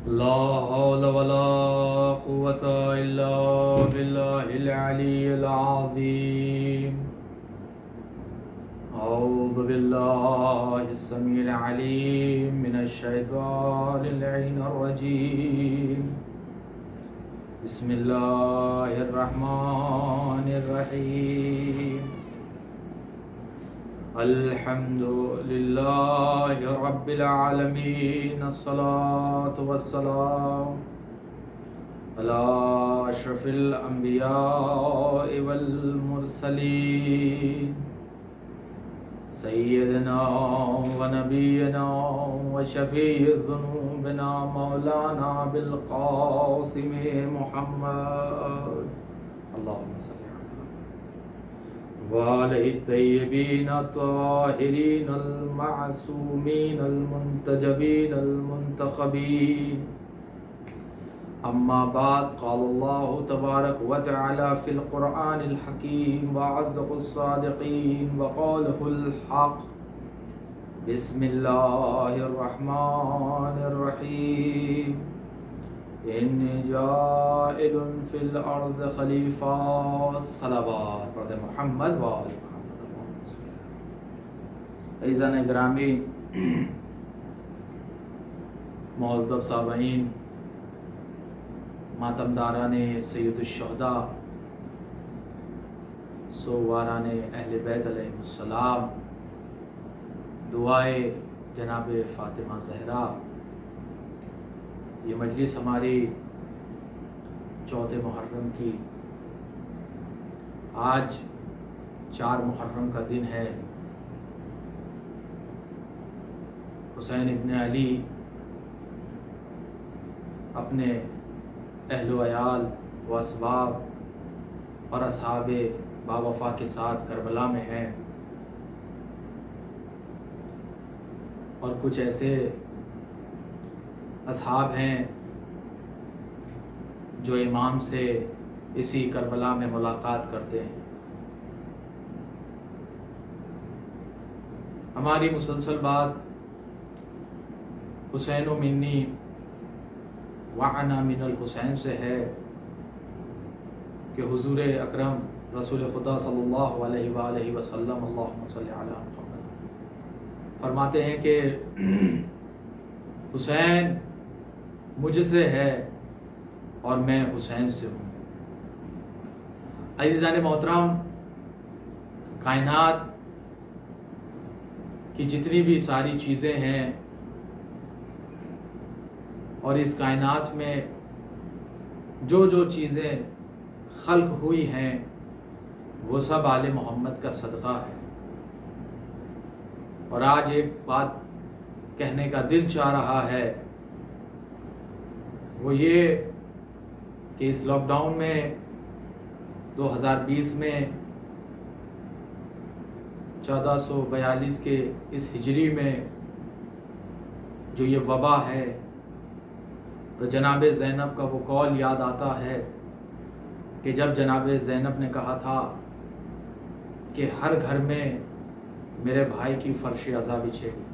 لا حول ولا قوة إلا بالله العلي العظيم. أعوذ بالله السميع العليم من الشيطان اللعين الرجيم. بسم الله الرحمن الرحيم. الحمد لله رب العالمين. الصلاة والسلام على أشرف الأنبياء والمرسلين سيدنا ونبينا وشفيع ذنوبنا مولانا بالقاسم محمد. اللهم صل وآله الطيبين الطاهرين المعصومين المنتجبين المنتخبين. أما بعد، قال الله تبارك وتعالى في القرآن الحكيم وأصدق الصادقين وقوله الحق. بسم الله الرحمن الرحيم. إني جاعل في الأرض خلیفہ. صلوات پڑھ محمد و آل محمد. عزیزان گرامی، معزز سامعین، ماتمداران سید الشہداء، سواران اہل بیت علیہ السلام، دعائے جناب فاطمہ زہرا. یہ مجلس ہماری چوتھے محرم کی، آج 4 محرم کا دن ہے. حسین ابن علی اپنے اہل و عیال و اسباب اور اصحاب باوفا کے ساتھ کربلا میں ہیں، اور کچھ ایسے اصحاب ہیں جو امام سے اسی کربلا میں ملاقات کرتے ہیں. ہماری مسلسل بات حسین و منی وعنا من الحسین سے ہے کہ حضور اکرم رسول خدا صلی اللہ علیہ وآلہ وسلم، اللہم صلی علی محمد، فرماتے ہیں کہ حسین مجھ سے ہے اور میں حسین سے ہوں. عزیزان محترم، کائنات کی جتنی بھی ساری چیزیں ہیں اور اس کائنات میں جو جو چیزیں خلق ہوئی ہیں وہ سب آل محمد کا صدقہ ہے. اور آج ایک بات کہنے کا دل چاہ رہا ہے، وہ یہ کہ اس لاک ڈاؤن میں 2020 میں 1442 کے اس ہجری میں جو یہ وبا ہے، تو جناب زینب کا وہ قول یاد آتا ہے کہ جب جناب زینب نے کہا تھا کہ ہر گھر میں میرے بھائی کی فرش عزا بچھے گی.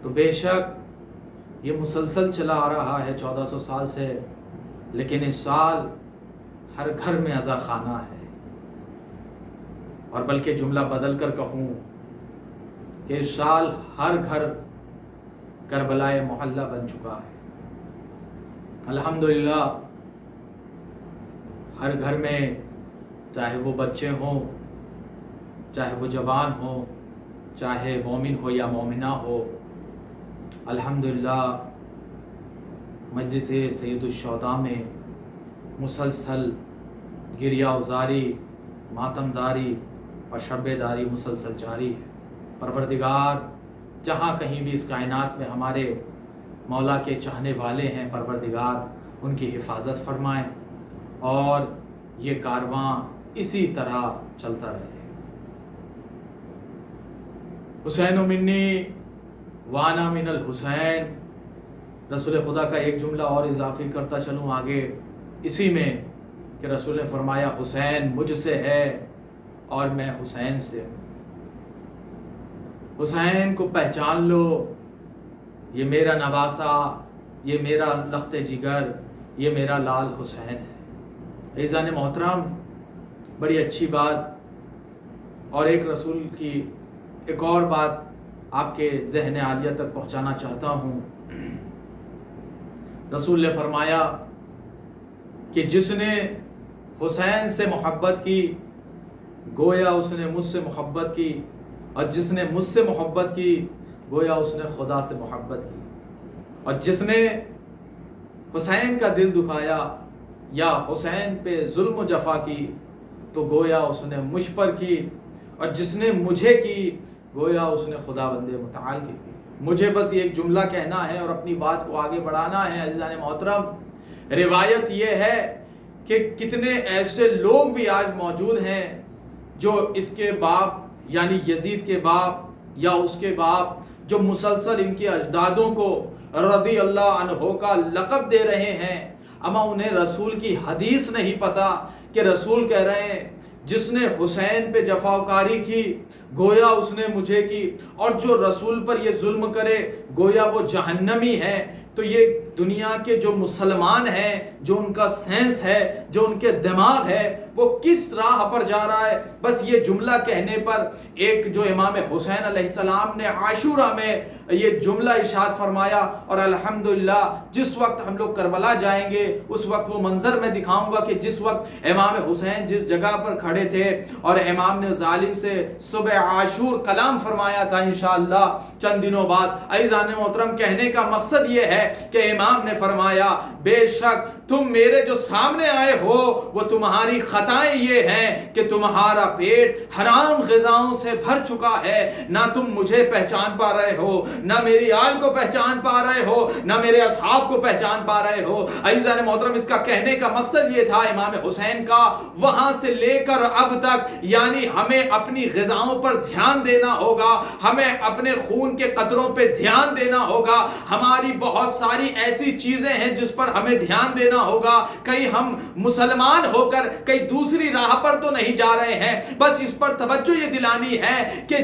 تو بے شک یہ مسلسل چلا آ رہا ہے 1400 سال سے، لیکن اس سال ہر گھر میں عزا خانہ ہے. اور بلکہ جملہ بدل کر کہوں کہ اس سال ہر گھر کربلائے محلہ بن چکا ہے. الحمدللہ ہر گھر میں، چاہے وہ بچے ہوں، چاہے وہ جوان ہوں، چاہے مومن ہو یا مومنہ ہو، الحمدللہ مجلس سید الشہداء میں مسلسل گریہ ازاری، ماتم داری اور شب داری مسلسل جاری ہے. پروردگار جہاں کہیں بھی اس کائنات میں ہمارے مولا کے چاہنے والے ہیں، پروردگار ان کی حفاظت فرمائیں اور یہ کارواں اسی طرح چلتا رہے. حسین و منی وانا من الحسین، رسول خدا کا ایک جملہ اور اضافی کرتا چلوں آگے اسی میں کہ رسول نے فرمایا حسین مجھ سے ہے اور میں حسین سے ہوں. حسین کو پہچان لو، یہ میرا نواسا یہ میرا لخت جگر، یہ میرا لال حسین ہے۔ عزیزان محترم، بڑی اچھی بات اور ایک رسول کی ایک اور بات آپ کے ذہن عالیہ تک پہنچانا چاہتا ہوں۔ رسول نے فرمایا کہ جس نے حسین سے محبت کی گویا اس نے مجھ سے محبت کی، اور جس نے مجھ سے محبت کی گویا اس نے خدا سے محبت کی، اور جس نے حسین کا دل دکھایا یا حسین پہ ظلم و جفا کی تو گویا اس نے مجھ پر کی، اور جس نے مجھے کی گویا اس نے خدا بند متعال کی۔ مجھے بس ایک جملہ کہنا ہے اور اپنی بات کو آگے بڑھانا ہے۔ عزیزان محترم، روایت یہ ہے کہ کتنے ایسے لوگ بھی آج موجود ہیں جو اس کے باپ یعنی یزید کے باپ یا اس کے باپ جو مسلسل ان کے اجدادوں کو رضی اللہ عنہ کا لقب دے رہے ہیں، اما انہیں رسول کی حدیث نہیں پتا کہ رسول کہہ رہے ہیں جس نے حسین پہ جفاکاری کی گویا اس نے مجھے کی، اور جو رسول پر یہ ظلم کرے گویا وہ جہنمی ہے۔ تو یہ دنیا کے جو مسلمان ہیں، جو ان کا سینس ہے، جو ان کے دماغ ہے، وہ کس راہ پر جا رہا ہے؟ بس یہ جملہ کہنے پر ایک جو امام حسین علیہ السلام نے عاشورہ میں یہ جملہ ارشاد فرمایا، اور الحمدللہ جس وقت ہم لوگ کربلا جائیں گے اس وقت وہ منظر میں دکھاؤں گا کہ جس وقت امام حسین جس جگہ پر کھڑے تھے اور امام نے ظالم سے صبح عاشور کلام فرمایا تھا انشاءاللہ چند دنوں بعد۔ عزیزان محترم، کہنے کا مقصد یہ ہے کہ امام نے فرمایا بے شک تم میرے جو سامنے آئے ہو وہ تمہاری خطائیں یہ ہیں کہ تمہارا پیٹ حرام غذاؤں سے بھر چکا ہے، نہ تم مجھے پہچان پا رہے ہو، نہ میری آل کو پہچان پا رہے ہو، نہ میرے اصحاب کو پہچان پا رہے ہو۔ عزیزان محترم، اس کا کہنے کا مقصد یہ تھا امام حسین کا وہاں سے لے کر اب تک، یعنی ہمیں اپنی غذاؤں پر دھیان دینا ہوگا، ہمیں اپنے خون کے قطروں پہ دھیان دینا ہوگا، ہماری بہت ساری ایسی چیزیں ہیں جس پر ہمیں دھیان دینا ہوگا۔ کہیں ہم مسلمان ہو کر کہیں دوسری راہ پر تو نہیں جا رہے ہیں، بس اس پر توجہ یہ دلانی ہے کہ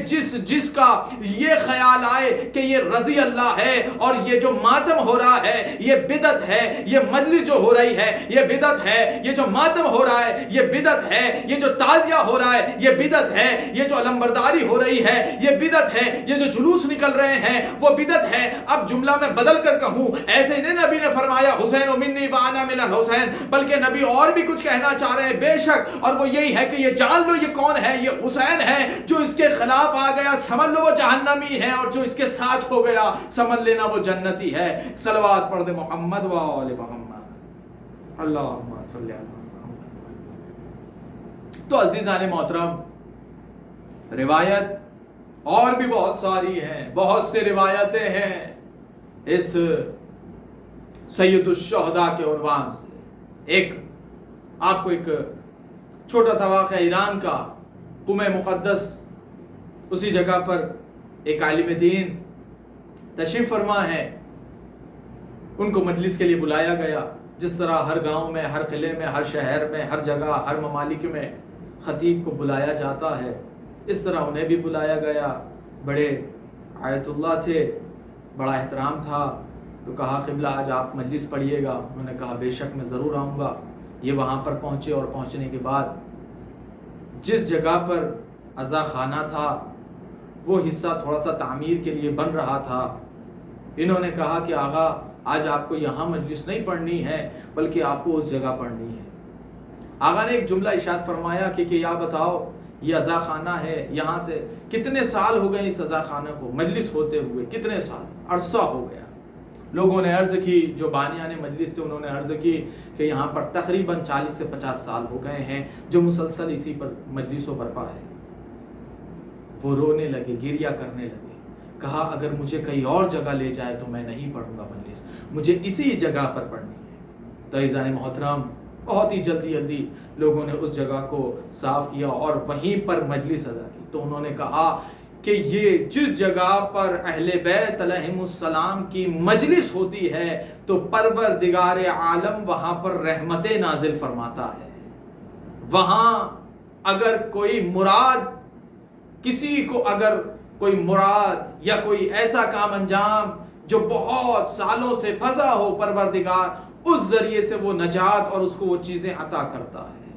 جس کا یہ خیال آئے کہ یہ رضی اللہ ہے اور یہ جو ماتم ہو رہا ہے یہ بدعت ہے، یہ مجلس جو ہو رہی ہے یہ بدعت ہے، یہ جو ماتم ہو رہا ہے یہ بدعت ہے، یہ جو تعزیہ ہو رہا ہے یہ بدعت ہے، یہ جو علمبرداری ہو رہی ہے یہ بدعت ہے، یہ جو جلوس نکل رہے ہیں وہ بدعت ہے۔ اب جملہ میں بدل کر کہوں، ایسے نہیں نبی نے فرمایا حسین منی وانا من الحسین، بلکہ نبی اور بھی کچھ کہنا چاہ رہے ہیں بے شک، اور وہ یہی ہے کہ یہ جان لو یہ کون ہے، یہ حسین ہے۔ جو اس کے خلاف آ گیا سمجھ لو وہ جہنمی ہے، اور جو اس کے ساتھ ہو گیا سمجھ لینا وہ جنتی ہے۔ صلوات پڑھ دے محمد و آل محمد، اللہم صلی علی محمد۔ تو عزیزان محترم، روایت اور بھی بہت ساری ہیں، بہت سے روایتیں ہیں اس سید الشہداء کے عنوان سے۔ ایک آپ کو ایک چھوٹا سا واقعہ ایران کا، قم مقدس، اسی جگہ پر ایک عالم دین تشریف فرما ہے، ان کو مجلس کے لیے بلایا گیا۔ جس طرح ہر گاؤں میں، ہر قلعے میں، ہر شہر میں، ہر جگہ، ہر ممالک میں خطیب کو بلایا جاتا ہے، اس طرح انہیں بھی بلایا گیا۔ بڑے آیت اللہ تھے، بڑا احترام تھا، تو کہا قبلہ آج آپ مجلس پڑھیے گا۔ انہوں نے کہا بے شک میں ضرور آؤں گا۔ یہ وہاں پر پہنچے، اور پہنچنے کے بعد جس جگہ پر عزا خانہ تھا وہ حصہ تھوڑا سا تعمیر کے لیے بن رہا تھا۔ انہوں نے کہا کہ آغا آج آپ کو یہاں مجلس نہیں پڑھنی ہے بلکہ آپ کو اس جگہ پڑھنی ہے۔ آغا نے ایک جملہ ارشاد فرمایا کہ یا بتاؤ یہ عزا خانہ ہے، یہاں سے کتنے سال ہو گئے اس عزا خانہ کو مجلس ہوتے ہوئے، کتنے سال، عرصہ ہو گیا۔ لوگوں نے عرض کی، جو بانیان مجلس تھے انہوں نے عرض کی کہ یہاں پر تقریباً 40 سے 50 سال ہو گئے ہیں جو مسلسل اسی پر مجلس و برپا ہے۔ وہ رونے لگے، گریہ کرنے لگے، کہا اگر مجھے کہیں اور جگہ لے جائے تو میں نہیں پڑھوں گا مجلس، مجھے اسی جگہ پر پڑھنی ہے۔ تو عزیزان محترم، بہت ہی جلدی لوگوں نے اس جگہ کو صاف کیا اور وہیں پر مجلس ادا کی۔ تو انہوں نے کہا کہ یہ جس جگہ پر اہل بیت علیہم السلام کی مجلس ہوتی ہے تو پروردگار عالم وہاں پر رحمتیں نازل فرماتا ہے۔ وہاں اگر کوئی مراد، کسی کو اگر کوئی مراد یا کوئی ایسا کام انجام جو بہت سالوں سے پھنسا ہو، پروردگار اس ذریعے سے وہ نجات اور اس کو وہ چیزیں عطا کرتا ہے۔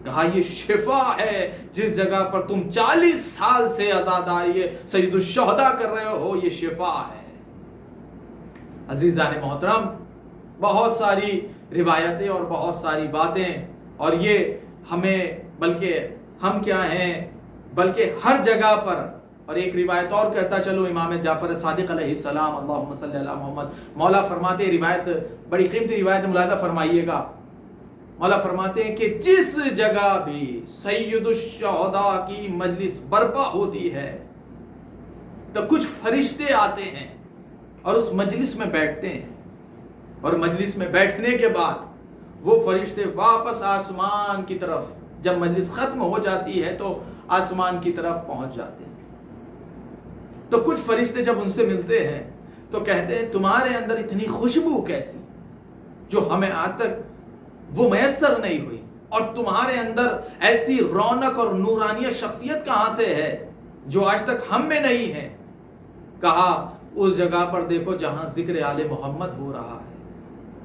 کہا یہ شفا ہے، جس جگہ پر تم 40 سال سے عزاداری سید الشہداء کر رہے ہو، یہ شفا ہے۔ عزیزان محترم، بہت ساری روایتیں اور بہت ساری باتیں، اور یہ ہمیں بلکہ ہم کیا ہیں، بلکہ ہر جگہ پر، اور ایک روایت اور کہتا چلو، امام جعفر صادق علیہ السلام، اللہم صلی علی محمد، مولا فرماتے ہیں، روایت بڑی قیمتی روایت، ملاحظہ فرمائیے گا، مولا فرماتے ہیں کہ جس جگہ بھی سید الشہداء کی مجلس برپا ہوتی ہے تو کچھ فرشتے آتے ہیں اور اس مجلس میں بیٹھتے ہیں، اور مجلس میں بیٹھنے کے بعد وہ فرشتے واپس آسمان کی طرف، جب مجلس ختم ہو جاتی ہے تو آسمان کی طرف پہنچ جاتے ہیں۔ تو کچھ فرشتے جب ان سے ملتے ہیں تو کہتے ہیں تمہارے اندر اتنی خوشبو کیسی، جو ہمیں آج تک وہ میسر نہیں ہوئی، اور تمہارے اندر ایسی رونق اور نورانیہ شخصیت کہاں سے ہے جو آج تک ہم میں نہیں ہے۔ کہا اس جگہ پر دیکھو جہاں ذکر آل محمد ہو رہا ہے،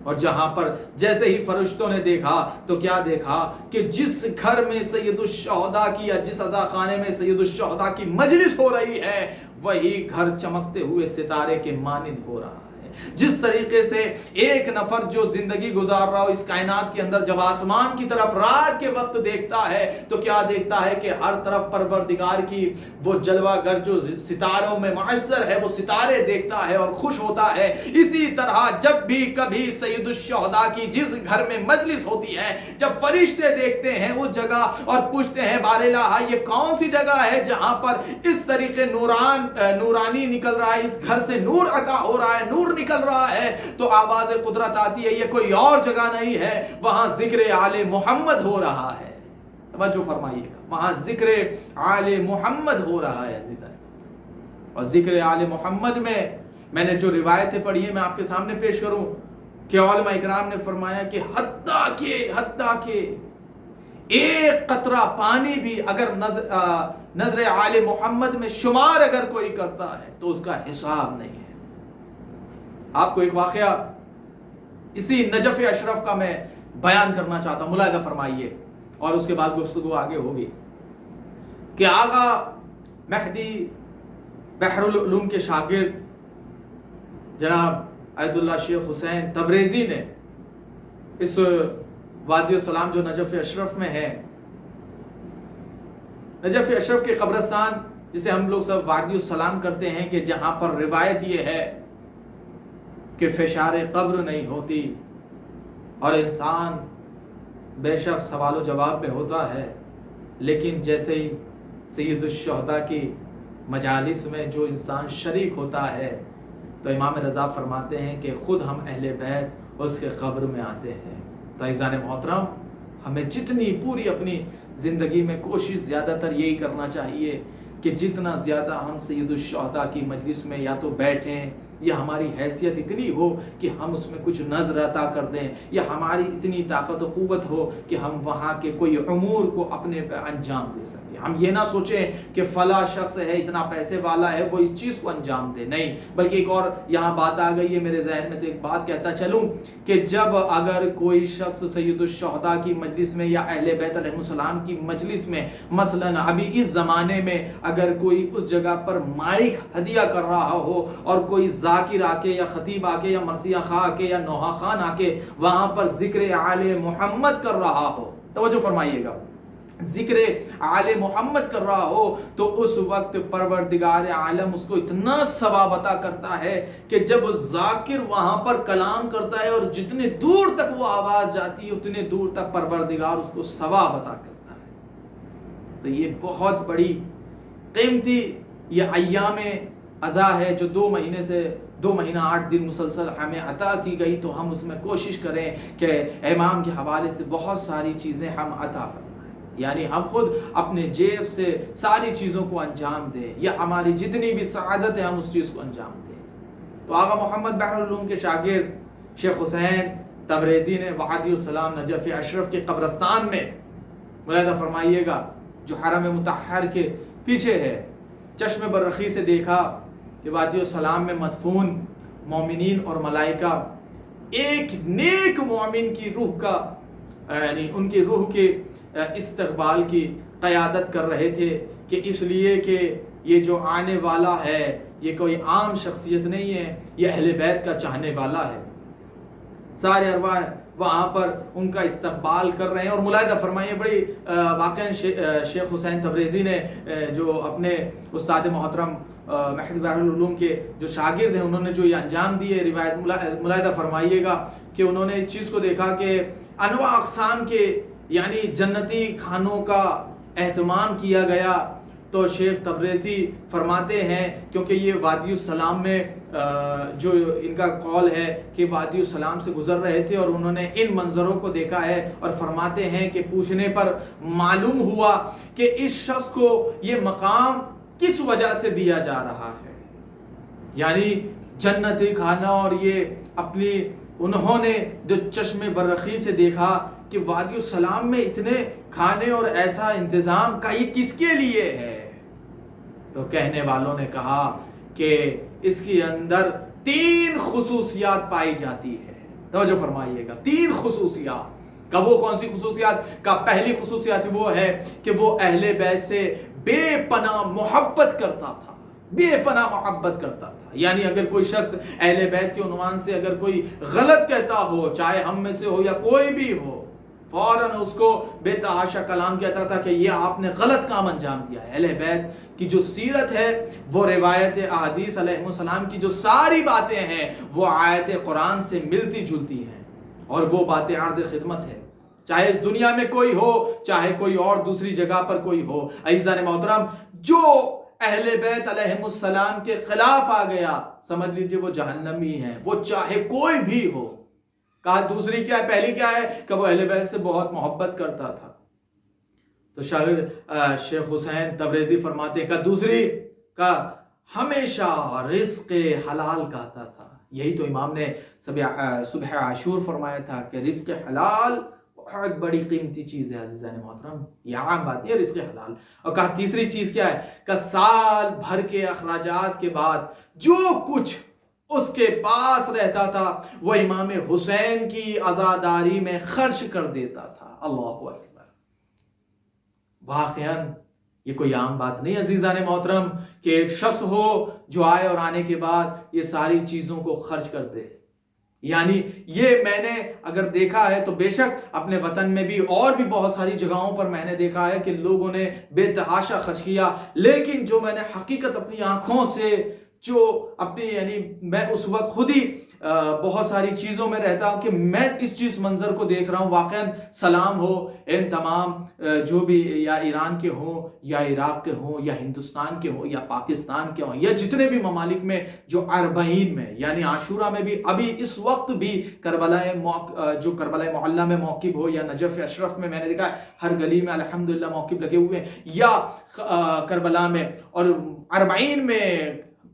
اور جہاں پر جیسے ہی فرشتوں نے دیکھا تو کیا دیکھا کہ جس گھر میں سید الشہداء کی، یا جس عزا خانے میں سید الشہداء کی مجلس ہو رہی ہے، وہی گھر چمکتے ہوئے ستارے کے مانند ہو رہا ہے۔ جس طریقے سے ایک نفر جو زندگی گزار رہا ہو اس کائنات کے اندر، جب آسمان کی طرف رات کے وقت دیکھتا ہے تو کیا دیکھتا ہے کہ ہر طرف پروردگار کی وہ جلوہ گر جو ستاروں میں معصر ہے، وہ ستارے دیکھتا ہے اور خوش ہوتا ہے۔ اسی طرح جب بھی کبھی سید الشہداء کی جس گھر میں مجلس ہوتی ہے، جب فرشتے دیکھتے ہیں اس جگہ اور پوچھتے ہیں بار الہ یہ کون سی جگہ ہے جہاں پر اس طریقے نورانی نکل رہا ہے، اس گھر سے نور عطا ہو رہا ہے، نور نکل رہا ہے، تو آواز قدرت آتی ہے یہ کوئی اور جگہ نہیں ہے، وہاں ذکر آل محمد ہو رہا ہے۔ توجہ فرمائیے گا، وہاں ذکر آل محمد ہو رہا ہے عزیزان۔ اور ذکر آل محمد میں نے جو روایتیں پڑھی ہیں میں آپ کے سامنے پیش کروں کہ علماء اکرام نے فرمایا کہ حتیٰ کہ ایک قطرہ پانی بھی اگر نظر آل محمد میں شمار اگر کوئی کرتا ہے تو اس کا حساب نہیں ہے۔ آپ کو ایک واقعہ اسی نجف اشرف کا میں بیان کرنا چاہتا ہوں، ملاحظہ فرمائیے، اور اس کے بعد گفتگو آگے ہوگی کہ آغا مہدی بحر العلوم کے شاگرد جناب عید اللہ شیخ حسین تبریزی نے اس وادی السلام جو نجف اشرف میں ہے، نجف اشرف کے قبرستان جسے ہم لوگ سب وادی السلام کرتے ہیں، کہ جہاں پر روایت یہ ہے کہ فشار قبر نہیں ہوتی اور انسان بے شک سوال و جواب میں ہوتا ہے، لیکن جیسے ہی سید الشہداء کی مجالس میں جو انسان شریک ہوتا ہے تو امام رضا فرماتے ہیں کہ خود ہم اہل بیت اس کے قبر میں آتے ہیں۔ تو عزیزان محترم، ہمیں جتنی پوری اپنی زندگی میں کوشش زیادہ تر یہی کرنا چاہیے کہ جتنا زیادہ ہم سید الشہداء کی مجلس میں یا تو بیٹھیں، یا ہماری حیثیت اتنی ہو کہ ہم اس میں کچھ نظر عطا کر دیں، یا ہماری اتنی طاقت و قوت ہو کہ ہم وہاں کے کوئی امور کو اپنے پہ انجام دے سکیں۔ ہم یہ نہ سوچیں کہ فلاں شخص ہے اتنا پیسے والا ہے وہ اس چیز کو انجام دے، نہیں، بلکہ ایک اور یہاں بات آ گئی ہے میرے ذہن میں، تو ایک بات کہتا چلوں کہ جب اگر کوئی شخص سید الشہداء کی مجلس میں یا اہل بیت علیہ السلام کی مجلس میں، مثلا ابھی اس زمانے میں اگر کوئی اس جگہ پر مائک ہدیہ کر رہا ہو اور کوئی ذاکر آ کے یا خطیب آ کے یا مرثیہ خواہ آ کے یا نوحہ خان آ کے وہاں پر ذکر آل محمد کر رہا ہو، توجہ فرمائیے گا، ذکر آل محمد کر رہا ہو، تو اس وقت پروردگار عالم اس کو اتنا ثواب عطا کرتا ہے کہ جب ذاکر وہاں پر کلام کرتا ہے اور جتنے دور تک وہ آواز جاتی ہے اتنے دور تک پروردگار اس کو ثواب عطا کرتا ہے۔ تو یہ بہت بڑی قیمتی یہ ایام عزا ہے جو 2 مہینہ 8 دن مسلسل ہمیں عطا کی گئی، تو ہم اس میں کوشش کریں کہ امام کے حوالے سے بہت ساری چیزیں ہم عطا فرمائیں، یعنی ہم خود اپنے جیب سے ساری چیزوں کو انجام دیں، یا ہماری جتنی بھی سعادت ہے ہم اس چیز کو انجام دیں۔ تو آقا محمد بحر العلوم کے شاگرد شیخ حسین تبریزی نے وادی السلام نجف اشرف کے قبرستان میں، ملاحظہ فرمائیے گا، جو حرم مطہر کے پیچھے ہے، چشم بررخی سے دیکھا کہ وادی السلام میں مدفون مومنین اور ملائکہ ایک نیک مومن کی روح کا یعنی ان کی روح کے استقبال کی قیادت کر رہے تھے کہ اس لیے کہ یہ جو آنے والا ہے یہ کوئی عام شخصیت نہیں ہے، یہ اہل بیت کا چاہنے والا ہے۔ سارے ارواح وہاں پر ان کا استقبال کر رہے ہیں۔ اور ملاحظہ فرمائیے، بڑی واقعاً شیخ حسین تبریزی نے جو اپنے استاد محترم مہدی بحر العلوم کے جو شاگرد ہیں انہوں نے جو یہ انجام دی ہے روایت ملاحظہ فرمائیے گا کہ انہوں نے اس چیز کو دیکھا کہ انواع اقسام کے یعنی جنتی کھانوں کا اہتمام کیا گیا۔ تو شیخ تبریزی فرماتے ہیں کیونکہ یہ وادی السلام میں جو ان کا قول ہے کہ وادی السلام سے گزر رہے تھے اور انہوں نے ان منظروں کو دیکھا ہے، اور فرماتے ہیں کہ پوچھنے پر معلوم ہوا کہ اس شخص کو یہ مقام کس وجہ سے دیا جا رہا ہے، یعنی جنتی کھانا، اور یہ اپنی انہوں نے جو چشم بررخی سے دیکھا کہ وادی السلام میں اتنے کھانے اور ایسا انتظام کا یہ کس کے لیے ہے؟ تو کہنے والوں نے کہا کہ اس کے اندر 3 خصوصیات پائی جاتی ہے۔ توجہ فرمائیے گا، 3 خصوصیات کا وہ کون سی خصوصیات کا؟ پہلی خصوصیات وہ ہے کہ وہ اہل بیت سے بے پناہ محبت کرتا تھا، بے پناہ محبت کرتا تھا۔ یعنی اگر کوئی شخص اہل بیت کے عنوان سے اگر کوئی غلط کہتا ہو، چاہے ہم میں سے ہو یا کوئی بھی ہو، فوراً اس کو بے تحاشا کلام کہتا تھا کہ یہ آپ نے غلط کام انجام دیا ہے۔ اہل بیت کی جو سیرت ہے وہ روایت احادیث علیہ السلام کی جو ساری باتیں ہیں وہ آیت قرآن سے ملتی جلتی ہیں، اور وہ باتیں عرض خدمت ہے، چاہے اس دنیا میں کوئی ہو چاہے کوئی اور دوسری جگہ پر کوئی ہو۔ عزیزان محترم، جو اہل بیت علیہ السلام کے خلاف آ گیا سمجھ لیجئے وہ جہنمی ہیں، وہ چاہے کوئی بھی ہو۔ کہا دوسری کیا ہے؟ پہلی کیا ہے کہ وہ اہل بیت سے بہت محبت کرتا تھا۔ تو شاگرد شیخ حسین تبریزی فرماتے ہیں کہ دوسری کا ہمیشہ رزق حلال کہتا تھا۔ یہی تو امام نے صبح عاشور فرمایا تھا کہ رزق حلال بہت بڑی قیمتی چیز ہے عزیزان محترم، یہ عام بات ہے رزق حلال۔ اور کہا تیسری چیز کیا ہے کہ سال بھر کے اخراجات کے بعد جو کچھ اس کے پاس رہتا تھا وہ امام حسین کی عزاداری میں خرچ کر دیتا تھا۔ اللہ اکبر! واقعاً یہ کوئی عام بات نہیں عزیزان محترم کہ ایک شخص ہو جو آئے اور آنے کے بعد یہ ساری چیزوں کو خرچ کر دے۔ یعنی یہ میں نے اگر دیکھا ہے تو بے شک اپنے وطن میں بھی اور بھی بہت ساری جگہوں پر میں نے دیکھا ہے کہ لوگوں نے بے تحاشا خرچ کیا، لیکن جو میں نے حقیقت اپنی آنکھوں سے جو اپنی یعنی میں اس وقت خود ہی بہت ساری چیزوں میں رہتا ہوں کہ میں اس چیز منظر کو دیکھ رہا ہوں، واقعاً سلام ہو ان تمام جو بھی یا ایران کے ہوں یا عراق کے ہوں یا ہندوستان کے ہوں یا پاکستان کے ہوں یا جتنے بھی ممالک میں جو اربعین میں یعنی عاشورہ میں بھی ابھی اس وقت بھی جو کربلا معلیٰ میں موقف ہو یا نجف اشرف میں نے دیکھا ہر گلی میں الحمدللہ موقف لگے ہوئے ہیں، یا کربلا میں اور اربعین میں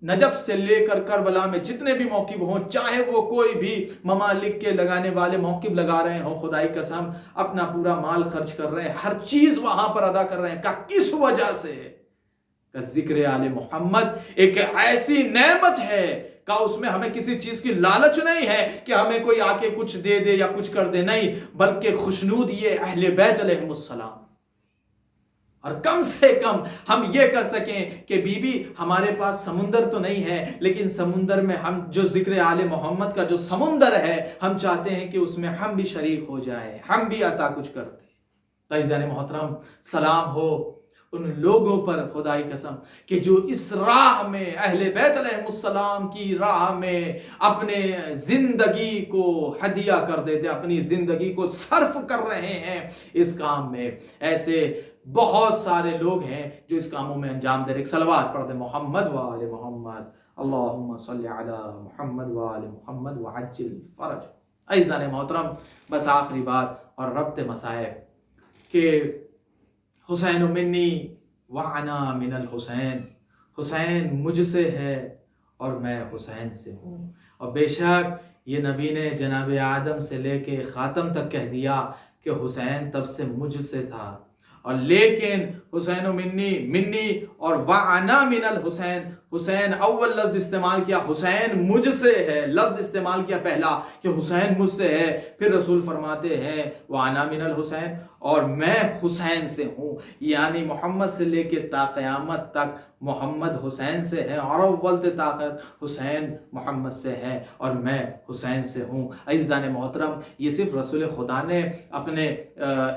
نجف سے لے کر کربلا میں جتنے بھی موقف ہوں، چاہے وہ کوئی بھی ممالک کے لگانے والے موقف لگا رہے ہوں، خدائی قسم اپنا پورا مال خرچ کر رہے ہیں، ہر چیز وہاں پر ادا کر رہے ہیں۔ کہ کس وجہ سے؟ کہ ذکر آل محمد ایک ایسی نعمت ہے کہ اس میں ہمیں کسی چیز کی لالچ نہیں ہے کہ ہمیں کوئی آ کے کچھ دے دے یا کچھ کر دے، نہیں، بلکہ خوشنود یہ اہل بیت علیہ السلام۔ اور کم سے کم ہم یہ کر سکیں کہ بی بی ہمارے پاس سمندر تو نہیں ہے، لیکن سمندر میں ہم جو ذکر آل محمد کا جو سمندر ہے ہم چاہتے ہیں کہ اس میں ہم بھی شریک ہو جائیں، ہم بھی عطا کچھ کرتے ہیں۔ عزیزان محترم، سلام ہو ان لوگوں پر خدائی قسم کہ جو اس راہ میں اہل بیت علیہ السلام کی راہ میں اپنے زندگی کو ہدیہ کر دیتے، اپنی زندگی کو صرف کر رہے ہیں اس کام میں۔ ایسے بہت سارے لوگ ہیں جو اس کاموں میں انجام دے رہے۔ صلوات پڑھ دے محمد و آل محمد، اللہم صلی علی محمد و آل محمد وعجل فرج۔ عزیزان محترم، بس آخری بات اور ربط مسائب کہ حسین منی وانا من الحسین، حسین مجھ سے ہے اور میں حسین سے ہوں۔ اور بے شک یہ نبی نے جناب آدم سے لے کے خاتم تک کہہ دیا کہ حسین تب سے مجھ سے تھا اور لیکن حسین و منی اور وعنا من الحسین، حسین اول لفظ استعمال کیا، حسین مجھ سے ہے، لفظ استعمال کیا پہلا کہ حسین مجھ سے ہے، پھر رسول فرماتے ہیں وعنا من الحسین، اور میں حسین سے ہوں، یعنی محمد سے لے کے تا قیامت تک محمد حسین سے ہے، اور اول طاقت حسین محمد سے ہے اور میں حسین سے ہوں۔ عزیزان محترم، یہ صرف رسول خدا نے اپنے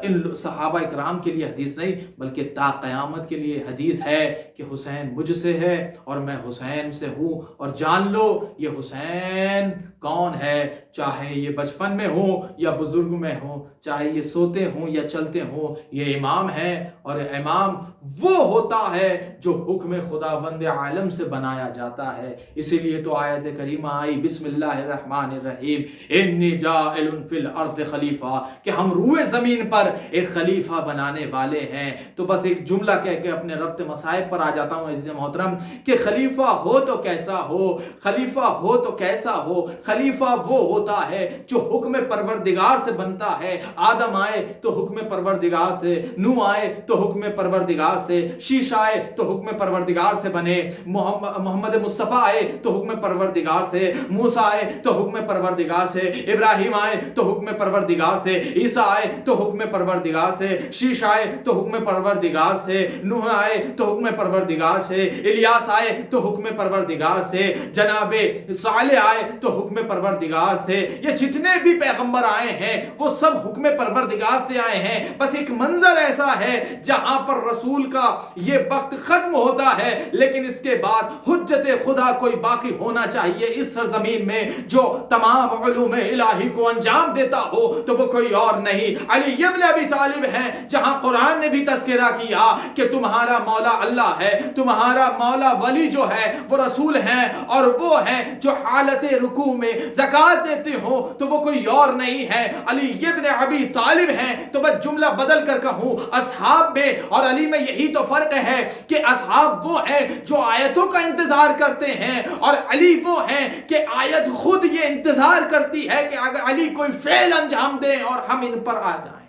ان صحابہ اکرام کے لیے حدیث نہیں بلکہ تا قیامت کے لیے حدیث ہے کہ حسین مجھ سے ہے اور میں حسین سے ہوں، اور جان لو یہ حسین کون ہے، چاہے یہ بچپن میں ہوں یا بزرگ میں ہوں، چاہے یہ سوتے ہوں یا چلتے ہوں، یہ امام ہے، اور امام وہ ہوتا ہے جو حکم خداوند عالم سے بنایا جاتا ہے۔ اسی لیے تو آیت کریمہ آئی بسم اللہ الرحمن الرحیم انی جاعل فی الارض خلیفہ، کہ ہم روئے زمین پر ایک خلیفہ بنانے والے ہیں۔ تو بس ایک جملہ کہہ کے اپنے ربط مصائب پر آ جاتا ہوں عزیز محترم، کہ خلیفہ ہو تو کیسا ہو، خلیفہ ہو تو کیسا ہو، خلیفہ وہ ہوتا ہے جو حکم پروردگار سے بنتا ہے۔ آدم آئے تو حکم پروردگار سے، نوح آئے تو حکم پروردگار سے، شیش آئے تو حکم پروردگار سے بنے، محمد مصطفیٰ آئے تو حکم پروردگار سے، موسیٰ آئے تو حکم پروردگار سے، ابراہیم آئے تو حکم پروردگار سے، عیسیٰ آئے تو حکم پروردگار سے، شیش آئے تو حکم پروردگار سے، نوح آئے تو حکم پروردگار سے، الیاس آئے تو حکم پروردگار سے، جناب صالح آئے تو حکم پروردگار سے۔ یہ جتنے بھی پیغمبر آئے ہیں وہ سب حکم پروردگار سے آئے ہیں۔ بس ایک منظر ایسا ہے جہاں پر رسول کا یہ وقت ختم ہوتا ہے، لیکن اس کے بعد حجت خدا کوئی باقی ہونا چاہیے اس سرزمین میں جو تمام علوم الہی کو انجام دیتا ہو، تو وہ کوئی اور نہیں علی ابن ابی طالب ہیں، جہاں قرآن نے بھی تذکرہ کیا کہ تمہارا مولا اللہ ہے، تمہارا مولا ولی جو ہے وہ رسول ہیں، اور وہ ہیں جو حالت رکوع میں زکوٰۃ دیتے ہو تو وہ کوئی اور نہیں ہے، علی ابن ابی طالب ہیں۔ تو بس جملہ بدل کر کہوں اصحاب میں اور علی میں یہی تو فرق ہے کہ اصحاب وہ ہیں جو آیتوں کا انتظار کرتے ہیں، اور علی وہ ہیں کہ آیت خود یہ انتظار کرتی ہے کہ اگر علی کوئی فعل انجام دے اور ہم ان پر آ جائیں۔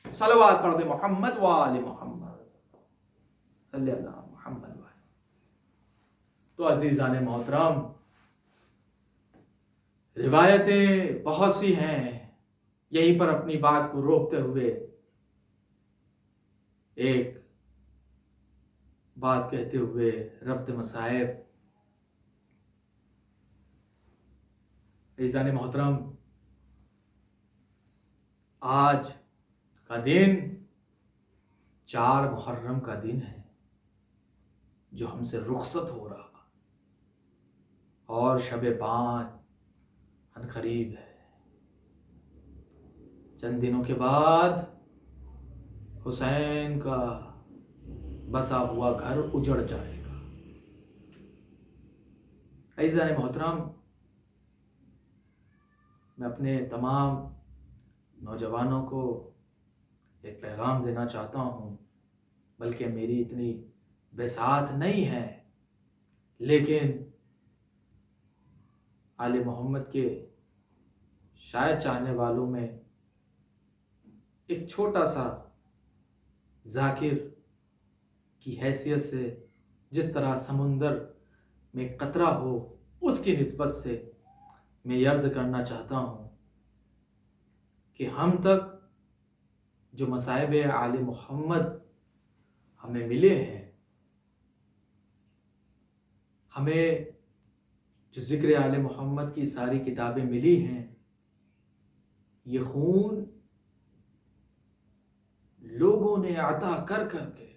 صلوات پڑھ دیں محمد و آل محمد صلی اللہ محمد و آل۔ تو عزیزان محترم، روایتیں بہت سی ہیں، یہیں پر اپنی بات کو روکتے ہوئے ایک بات کہتے ہوئے ربط مصائب۔ عزیزان محترم، آج کا دن 4 محرم کا دن ہے جو ہم سے رخصت ہو رہا، اور شب 5 ان قریب ہے۔ چند دنوں کے بعد حسین کا بسا ہوا گھر اجڑ جائے گا۔ عزیزان محترم، میں اپنے تمام نوجوانوں کو ایک پیغام دینا چاہتا ہوں، بلکہ میری اتنی بساط نہیں ہے، لیکن آل محمد کے شاید چاہنے والوں میں ایک چھوٹا سا ذاکر کی حیثیت سے، جس طرح سمندر میں قطرہ ہو اس کی نسبت سے میں یہ عرض کرنا چاہتا ہوں کہ ہم تک جو مصائب آل محمد ہمیں ملے ہیں، ہمیں جو ذکر آل محمد کی ساری کتابیں ملی ہیں، یہ خون لوگوں نے عطا کر کر کے،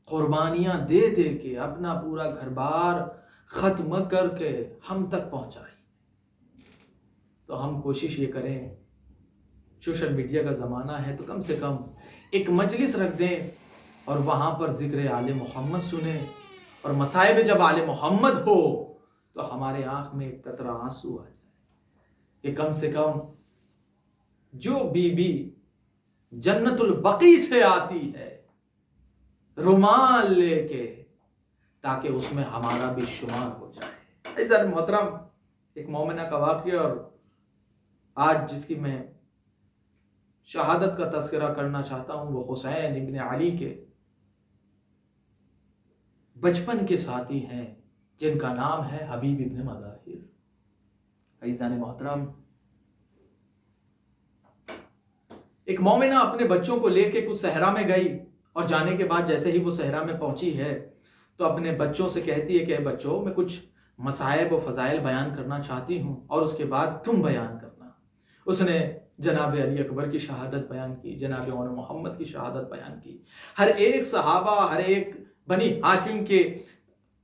قربانیاں دے دے کے، اپنا پورا گھر بار ختم کر کے ہم تک پہنچائی۔ تو ہم کوشش یہ کریں، سوشل میڈیا کا زمانہ ہے تو کم سے کم ایک مجلس رکھ دیں اور وہاں پر ذکر آل محمد سنیں، اور مصائب جب آل محمد ہو تو ہمارے آنکھ میں ایک قطرہ آنسو آ جائے کہ کم سے کم جو بی بی جنت البقیع سے آتی ہے رومال لے کے، تاکہ اس میں ہمارا بھی شمار ہو جائے۔ عزیزان محترم، ایک مومنہ کا واقعہ، اور آج جس کی میں شہادت کا تذکرہ کرنا چاہتا ہوں وہ حسین ابن علی کے بچپن کے ساتھی ہیں جن کا نام ہے حبیب ابن مظاہر۔ عزیزان محترم، ایک مومنہ اپنے بچوں کو لے کے کچھ صحرا میں گئی، اور جانے کے بعد جیسے ہی وہ صحرا میں پہنچی ہے تو اپنے بچوں سے کہتی ہے کہ اے بچوں، میں کچھ مصائب و فضائل بیان کرنا چاہتی ہوں اور اس کے بعد تم بیان کرنا۔ اس نے جناب علی اکبر کی شہادت بیان کی، جناب اون محمد کی شہادت بیان کی، ہر ایک صحابہ، ہر ایک بنی ہاشم کے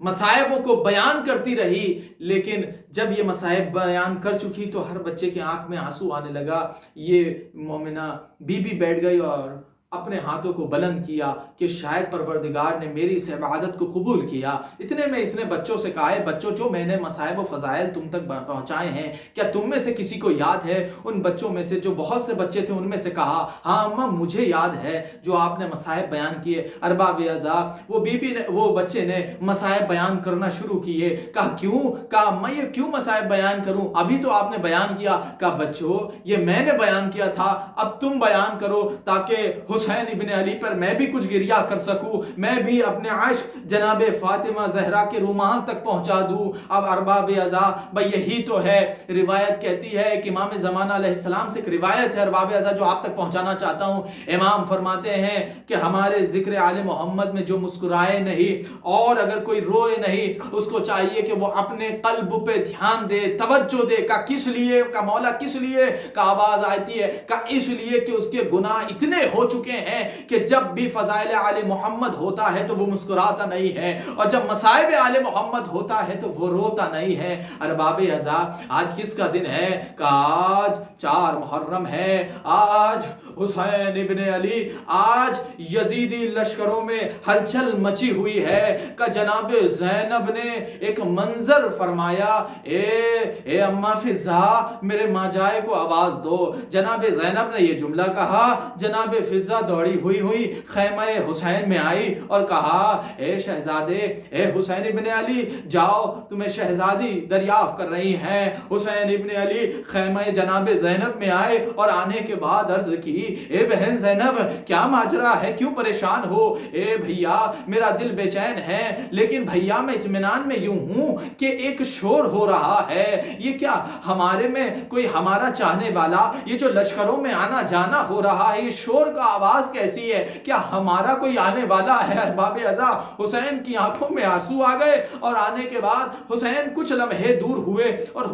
مصائبوں کو بیان کرتی رہی۔ لیکن جب یہ مصائب بیان کر چکی تو ہر بچے کے آنکھ میں آنسو آنے لگا۔ یہ مومنہ بی بی بیٹھ گئی اور اپنے ہاتھوں کو بلند کیا کہ شاید پروردگار نے میری اس عبادت کو قبول کیا۔ اتنے میں اس نے بچوں سے کہا ہے بچوں، جو میں نے مصائب و فضائل تم تک پہنچائے ہیں، کیا تم میں سے کسی کو یاد ہے؟ ان بچوں میں سے جو بہت سے بچے تھے ان میں سے کہا ہاں اماں مجھے یاد ہے جو آپ نے مصائب بیان کیے۔ ارباب اعزاء، وہ بچے نے مصائب بیان کرنا شروع کیے۔ کہا کیوں؟ کہا میں یہ کیوں مصائب بیان کروں؟ ابھی تو آپ نے بیان کیا۔ کہا بچوں، یہ میں نے بیان کیا تھا، اب تم بیان کرو تاکہ حسین ابن علی پر میں بھی کچھ گریہ کر سکوں، میں بھی اپنے عشق جناب فاطمہ زہرا کے رومان تک پہنچا دوں۔ اب ارباب اعزاء، بھئی یہی تو ہے، روایت کہتی ہے کہ امام زمانہ علیہ السلام سے ایک روایت ہے ارباب اعزاء جو آپ تک پہنچانا چاہتا ہوں۔ امام فرماتے ہیں کہ ہمارے ذکر آل محمد میں جو مسکرائے نہیں اور اگر کوئی روئے نہیں، اس کو چاہیے کہ وہ اپنے قلب پہ دھیان دے، توجہ دے۔ کا کس لیے؟ کا مولا کس لیے؟ کا آواز آتی ہے کا اس لیے کہ اس کے گناہ اتنے ہو چکے ہیں کہ جب بھی فضائل آل محمد ہوتا ہے تو وہ مسکراتا نہیں ہے، اور جب مصائب آل محمد ہوتا ہے تو وہ روتا نہیں ہے۔ ارباب اعزاء، آج کس کا دن ہے؟ کہ آج 4 محرم ہے، آج حسین ابن علی، آج یزیدی لشکروں میں ہلچل مچی ہوئی ہے کہ جناب زینب نے ایک منظر فرمایا، اے اماں فضا، میرے ماجائے کو آواز دو۔ جناب زینب نے یہ جملہ کہا، جناب فضا دوڑی ہوئی خیمہ حسین میں آئی اور کہا اے شہزادے، اے حسین ابن علی، جاؤ تمہیں شہزادی دریافت کر رہی ہیں۔ حسین ابن علی خیمہ جناب زینب میں آئے اور آنے کے بعد عرض کی، اے بہن زینب، کیا ماجرا ہے؟ کیوں پریشان ہو؟ اے بھیا، میرا دل بے چین ہے، لیکن بھیا میں اطمینان میں یوں ہوں کہ ایک شور ہو رہا ہے۔ یہ کیا ہمارے میں کوئی ہمارا چاہنے والا، یہ جو لشکروں میں آنا جانا ہو رہا ہے، یہ شور کا آواز کیسی ہے؟ کیا ہمارا کوئی آنے والا ہے؟ ارباب اعزاء، حسین کی آنکھوں میں آنسو آ گئے، اور آنے کے بعد حسین کچھ لمحے دور ہوئے اور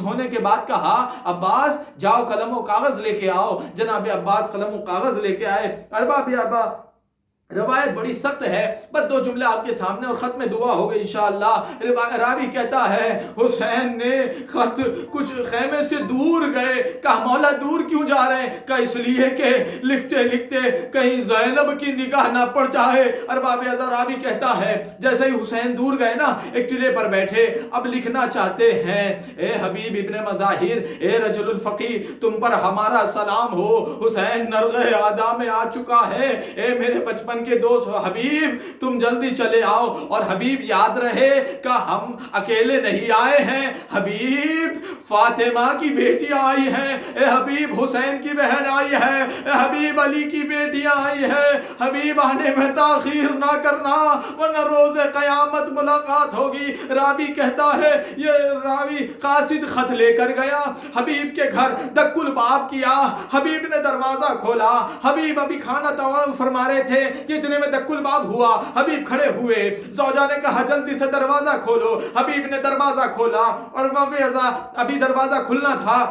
ہونے کے بعد کہا، عباس جاؤ قلم و کاغذ لے کے آؤ۔ جناب عباس قلم و کاغذ لے کے آئے۔ ارباب اعزاء، روایت بڑی سخت ہے، بس 2 جملے آپ کے سامنے اور ختم دعا ہوگی انشاءاللہ۔ راوی کہتا ہے حسین نے خط کچھ خیمے سے دور گئے۔ کہا مولا دور کیوں جا رہے ہیں؟ کہا اس لیے کہ لکھتے لکھتے کہیں زینب کی نگاہ نہ پڑ جائے۔ ارباب اعزاء، راوی کہتا ہے جیسے ہی حسین دور گئے نا، ایک ٹلے پر بیٹھے، اب لکھنا چاہتے ہیں، اے حبیب ابن مظاہر، اے رجل الفقی، تم پر ہمارا سلام ہو، حسین نرغ آدھا میں آ چکا ہے۔ اے میرے بچپن کے دوست حبیب، تم جلدی چلے آؤ، اور حبیب یاد رہے کہ ہم اکیلے نہیں آئے ہیں، حبیب فاطمہ کی بیٹیاں آئی ہیں، اے حبیب حسین کی بہن آئی ہے، اے حبیب علی کی بیٹیاں آئی ہے، حبیب آنے میں تاخیر نہ کرنا ورنہ روز قیامت ملاقات ہوگی۔ راوی کہتا ہے یہ راوی قاصد خط لے کر گیا، حبیب کے گھر دق الباب کیا، حبیب نے دروازہ کھولا، حبیب ابھی کھانا تمام فرما رہے تھے کہ اتنے میں دق الباب ہوا، حبیب کھڑے ہوئے، زوجہ نے کہا جلدی سے دروازہ کھولو، حبیب نے دروازہ کھولا، اور ابھی دروازہ کھلنا تھا۔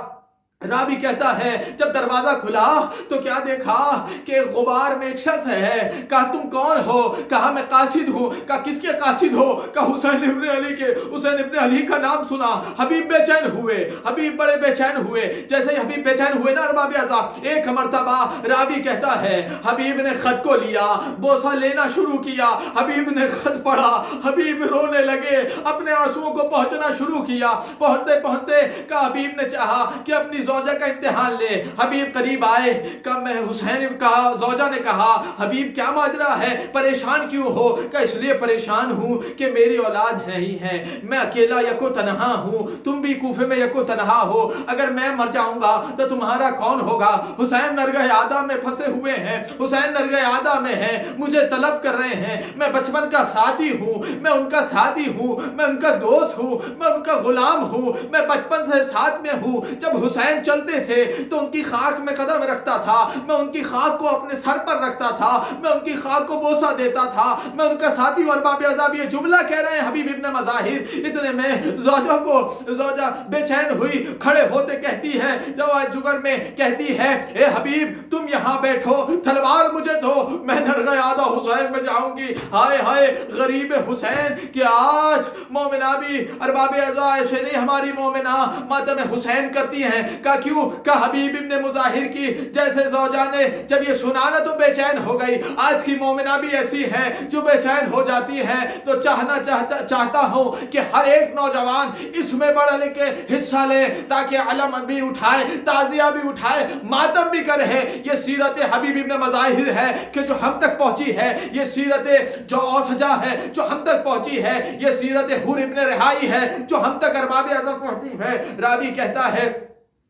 راوی کہتا ہے جب دروازہ کھلا تو کیا دیکھا کہ غبار میں ایک شخص ہے۔ کہا تم کون ہو؟ کہا میں قاصد ہوں۔ کہا کس کے قاصد ہو؟ کہا حسین ابن علی کے۔ حسین ابن علی کا نام سنا، حبیب بے چین ہوئے، حبیب بڑے بے چین ہوئے۔ جیسے ہی حبیب بے چین ہوئے نا ارباب اعزاء، ایک مرتبہ راوی کہتا ہے حبیب نے خط کو لیا، بوسہ لینا شروع کیا، حبیب نے خط پڑھا، حبیب رونے لگے، اپنے آنسوؤں کو پہنچنا شروع کیا۔ پہنچتے پہنچتے کہ حبیب نے چاہا کہ اپنی زوجہ کا امتحان لے۔ حبیب قریب آئے، کہ میں حسین کا زوجہ نے کہا حبیب کیا ماجرا ہے، پریشان کیوں ہو؟ کہ اس لیے پریشان ہوں کہ میری اولاد ہے ہی ہے، میں اکیلا یکو تنہا ہوں، تم بھی کوفے میں یکو تنہا ہو، اگر میں مر جاؤں گا تو تمہارا کون ہوگا؟ حسین نرگہ عادہ میں پھنسے ہوئے ہیں، حسین نرگہ عادہ میں ہیں، مجھے طلب کر رہے ہیں، میں بچپن کا ساتھی ہوں، میں ان کا ساتھی ہوں، میں ان کا دوست ہوں، میں ان کا غلام ہوں، میں بچپن سے ساتھ میں ہوں۔ جب حسین چلتے تھے تو ان کی خاک میں قدم رکھتا تھا، میں ان کی خاک کو اپنے سر پر رکھتا تھا، میں ان کی خاک کو بوسہ دیتا تھا، میں ان کا ساتھی اور باب عذاب۔ یہ جملہ کہہ رہے ہیں حبیب ابن مظاہر۔ اتنے میں زوجہ بے چین ہوئی، کھڑے ہوتے کہتی ہے، جب جگر میں کہتی ہے اے حبیب تم یہاں بیٹھو، تلوار مجھے دو، میں نرغہ عادہ حسین میں جاؤں گی۔ ہائے ہائے غریب حسین کہ آج مومنہ بھی ارباب اعضاء ایسے نہیں، ہماری مومنہ ماتم حسین کرتی ہیں۔ کہ کیوں؟ کہ حبیب ابن مظاہر کی جیسے زوجہ نے جب یہ سنا نا تو بے چین ہو گئی۔ آج کی مومنہ بھی ایسی ہیں جو بے چین ہو جاتی ہیں۔ تو چاہتا ہوں کہ ہر ایک نوجوان اس میں بڑھ لے کے حصہ لے، تاکہ علم بھی اٹھائے، تعزیہ بھی اٹھائے، ماتم بھی کرے۔ یہ سیرت حبیب ابن مظاہر ہے کہ جو ہم تک پہنچی ہے، یہ سیرت جو اوسجا ہے جو ہم تک پہنچی ہے، یہ سیرت حور ابن رہائی ہے جو ہم تک ارباب اعضاء پہنچی ہے۔ راوی کہتا ہے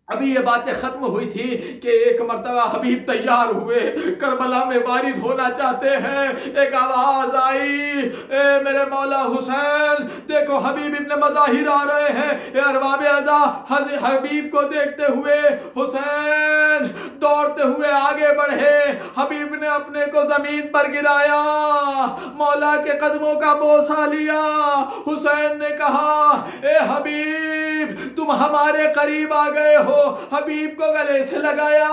ابھی یہ باتیں ختم ہوئی تھی کہ ایک مرتبہ حبیب تیار ہوئے، کربلا میں وارد ہونا چاہتے ہیں۔ ایک آواز آئی اے میرے مولا حسین، دیکھو حبیب ابن مظاہر آ رہے ہیں۔ اے ارباب اعضاء حبیب کو دیکھتے ہوئے حسین دوڑتے ہوئے آگے بڑھے۔ حبیب نے اپنے کو زمین پر گرایا، مولا کے قدموں کا بوسہ لیا۔ حسین نے کہا اے حبیب تم ہمارے قریب آ گئے ہو۔ حبیب کو گلے سے لگایا،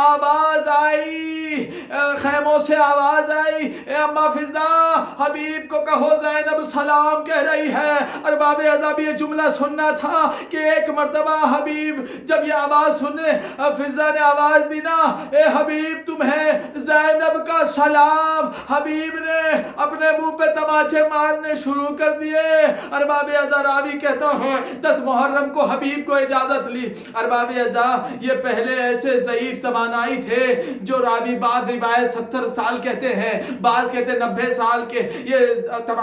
آواز آئی، خیموں سے آواز آئی، اے اماں فضا حبیب کو کہو زینب سلام کہہ رہی ہے۔ ارباب اعضاء یہ جملہ سننا تھا کہ ایک مرتبہ حبیب جب یہ آواز سنے، فضا نے آواز دی نا اے حبیب تمہیں زینب کا سلام۔ حبیب نے اپنے منہ پہ تماچے مارنے شروع کر دیے۔ ارباب اعضاء راوی کہتا ہے 10 محرم کو حبیب کو اجازت لی۔ ارباب اعضاء یہ پہلے ایسے ضعیف توانائی تھے جو راوی بعض روایت 70 سال کہتے ہیں، بعض کہتے ہیں 90 سال کے، یہ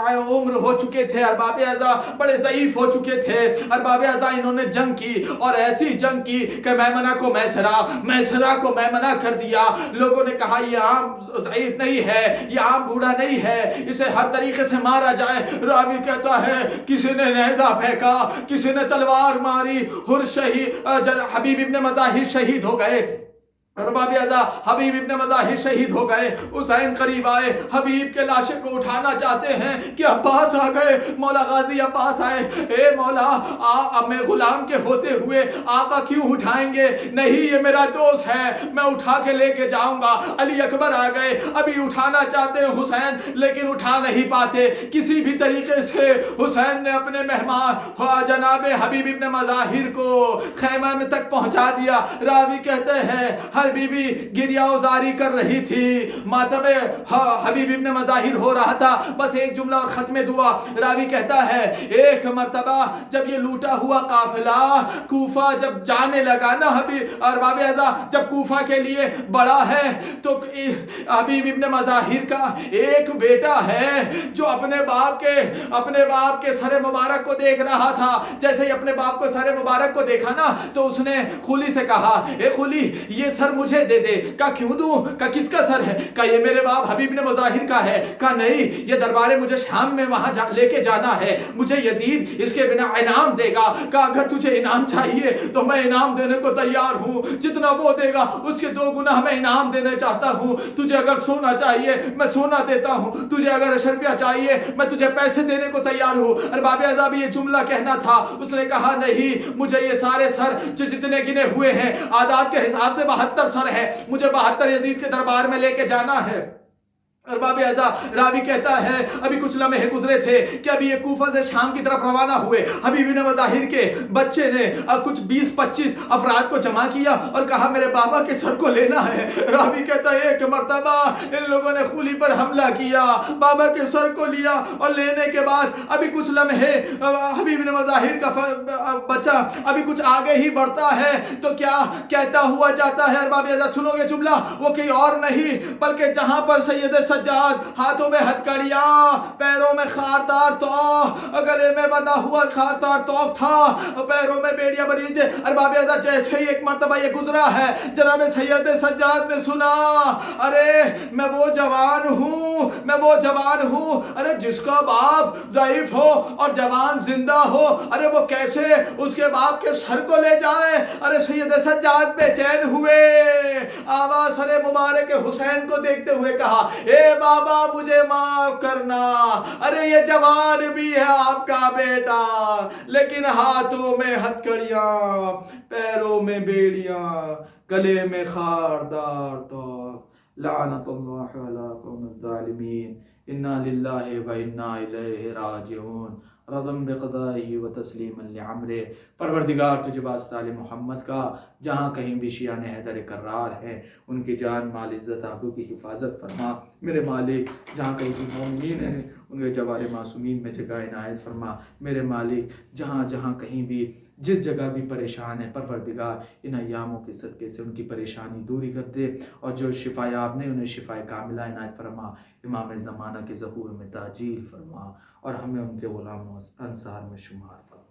عمر ہو چکے تھے۔ ارباب اعضاء بڑے ضعیف ہو چکے تھے۔ ارباب اعضاء انہوں نے جنگ کی اور ایسی جنگ کی کہ میمنہ کو میسرہ کو میمنہ کر دیا۔ لوگوں نے کہا یہ عام ضعیف نہیں ہے، یہ عام بوڑھا نہیں ہے، اسے ہر طریقے سے مارا جائے۔ راوی کہتا ہے کسی نے نیزہ پھینکا، کسی نے تلوار ماری، حبیب ابن مظاہر شہید ہو گئے۔ ارباب اعضاء حبیب ابن مظاہر شہید ہو گئے۔ حسین قریب آئے، حبیب کے لاشے کو اٹھانا چاہتے ہیں کہ عباس آ گئے، مولا غازی عباس آئے۔ اے مولا اب میں غلام کے ہوتے ہوئے آقا کیوں اٹھائیں گے؟ نہیں یہ میرا دوست ہے، میں اٹھا کے لے کے جاؤں گا۔ علی اکبر آ گئے، ابھی اٹھانا چاہتے ہیں حسین لیکن اٹھا نہیں پاتے۔ کسی بھی طریقے سے حسین نے اپنے مہمان جناب حبیب ابن مظاہر کو خیمہ میں تک پہنچا دیا۔ راوی کہتے ہیں ہر بی بی گریہ وزاری کر رہی تھی، ماتم حبیب ابن مظاہر ہو رہا تھا۔ بس ایک جملہ اور ختم دعا۔ راوی کہتا ہے ایک مرتبہ جب یہ لوٹا ہوا قافلہ کوفہ جب جانے لگا نا، ارباب اعضاء جب کوفہ کے لیے بڑا ہے تو حبیب ابن مظاہر کا ایک بیٹا ہے جو اپنے باپ کے سر مبارک کو دیکھ رہا تھا۔ جیسے ہی اپنے باپ کو سر مبارک کو دیکھا نا تو اس نے خولی سے کہا اے خولی یہ سر مجھے دے دے۔ کہا کیوں دوں؟ کہا کس کا سر ہے؟ کہا یہ میرے باپ حبیب ابن مظاہر کا ہے۔ کہا نہیں یہ دربار مجھے شام میں وہاں لے کے جانا ہے، مجھے یزید اس کے بنا انعام دے گا۔ کہا اگر تجھے انعام چاہیے تو میں انعام دینے کو تیار ہوں، جتنا وہ دے گا اس کے 2 گنا میں انعام دینا چاہتا ہوں۔ تجھے اگر سونا چاہیے میں سونا دیتا ہوں، تجھے اگر اشرفیہ چاہیے میں تجھے پیسے دینے کو تیار ہوں۔ ارباب اعضاء بھی یہ جملہ کہنا تھا، اس نے کہا نہیں مجھے یہ سارے سر جو جتنے گنے ہوئے ہیں آداد کے حساب سے 72 سر ہیں، مجھے 72 یزید کے دربار میں لے کے جانا ہے۔ ارباب اعضا راوی کہتا ہے ابھی کچھ لمحے گزرے تھے کہ ابھی یہ کوفہ سے شام کی طرف روانہ ہوئے. حبیب بن مظاہر کے بچے نے کچھ 20-25 افراد کو جمع کیا اور کہا میرے بابا کے سر کو لینا ہے. راوی کہتا ہے ایک مرتبہ ان لوگوں نے خولی پر حملہ کیا, بابا کے سر کو لیا اور لینے کے بعد ابھی کچھ لمحے حبیب بن مظاہر کا بچہ ابھی کچھ آگے ہی بڑھتا ہے تو کیا کہتا ہوا جاتا ہے. ارباب اعضا سنو گے جملہ, وہ کہیں اور نہیں بلکہ جہاں پر سید سجاد ہاتھوں میں ہتھکڑیاں, پیروں میں خاردار توق, گلے میں بندھا ہوا خاردار توق تھا, پیروں میں بیڑیاں بنی تھی. ارباب اعضا جیسے ہی ایک مرتبہ یہ گزرا ہے جناب سید سجاد نے سنا, ارے میں وہ جوان ہوں, ارے جس کا باپ ضعیف ہو اور جوان زندہ ہو, ارے وہ کیسے اس کے باپ کے سر کو لے جائے. ارے سید سجاد بے چین ہوئے, آواز سر مبارک حسین کو دیکھتے ہوئے کہا اے بابا مجھے معاف کرنا, ارے یہ جوان بھی ہے آپ کا بیٹا لیکن ہاتھوں میں ہتھکڑیاں, پیروں میں بیڑیاں, گلے میں خاردار توق. لعنت اللہ علی قوم الظالمین. انا للہ و انا الیہ راجعون. رضم بقضائہ و تسلیما لعمرہ. پروردگار تجھے واسطہ آل محمد کا جہاں کہیں بھی شیعان حیدر کرار ہیں ان کی جان مال عزت آبرو کی حفاظت فرما. میرے مالک جہاں کہیں بھی مومنین ہیں ان کے جوار معصومین میں جگہ عنایت فرما. میرے مالک جہاں جہاں کہیں بھی جس جگہ بھی پریشان ہے پروردگار ان ایاموں کے صدقے سے ان کی پریشانی دوری کر دے, اور جو شفا یاب نے انہیں شفا کاملہ عنایت فرما. امام زمانہ کے ظہور میں تاجیل فرما اور ہمیں ان کے غلام و انصار میں شمار فرما.